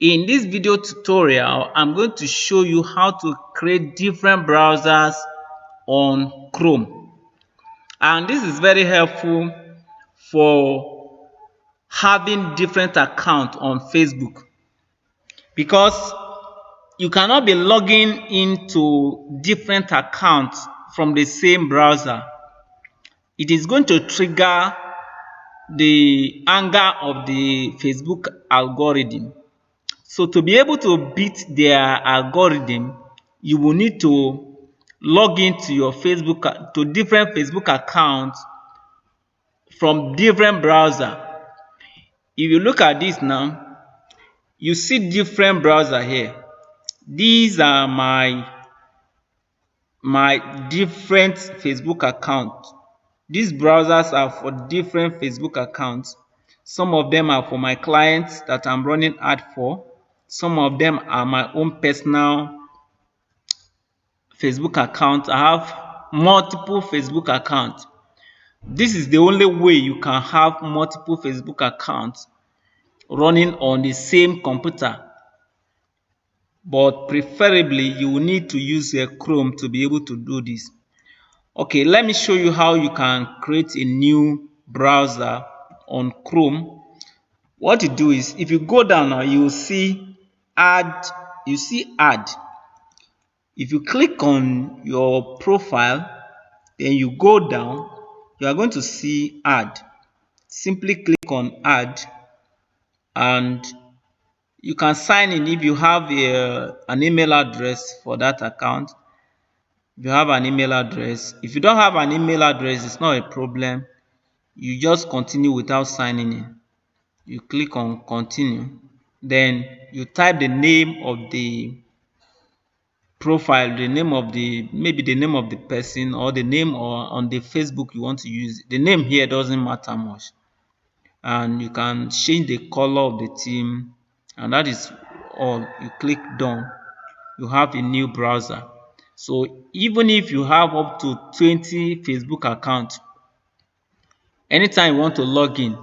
In this video tutorial, I'm going to show you how to create different browsers on Chrome. And this is very helpful for having different accounts on Facebook, because you cannot be logging into different accounts from the same browser. It is going to trigger the anger of the Facebook algorithm. So to be able to beat their algorithm, you will need to log into your to different Facebook accounts from different browser. If you look at this now, you see different browser here. These are my different Facebook accounts. These browsers are for different Facebook accounts. Some of them are for my clients that I'm running ad for. Some of them are my own personal Facebook account. I have multiple Facebook accounts. This is the only way you can have multiple Facebook accounts running on the same computer, but preferably you will need to use a Chrome to be able to do this. Okay, let me show you how you can create a new browser on Chrome. What you do is, if you go down now, you will see add. If you click on your profile, then you go down, you are going to see add. Simply click on add, and you can sign in if you have an email address for that account. If you have an email address, if you don't have an email address, it's not a problem. You just continue without signing in. You click on continue, then you type the name of the profile, the name of maybe the name of the person, or the name or on the Facebook you want to use. The name here doesn't matter much, and you can change the color of the theme, and that is all. You click done, you have a new browser. So even if you have up to 20 Facebook accounts, anytime you want to log in,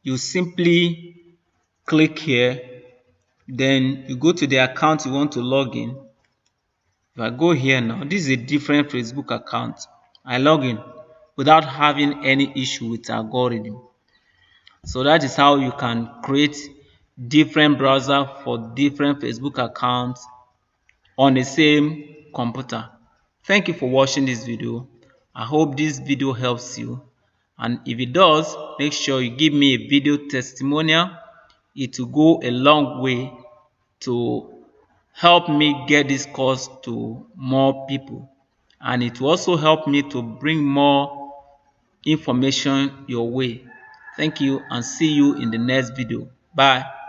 you simply click here, then you go to the account you want to log in. If I go here now, this is a different Facebook account. I log in without having any issue with the algorithm. So that is how you can create different browser for different Facebook accounts on the same computer. Thank you for watching this video. I hope this video helps you, and if it does, make sure you give me a video testimonial. It will go a long way to help me get this course to more people, and it will also help me to bring more information your way. Thank you, and see you in the next video. Bye.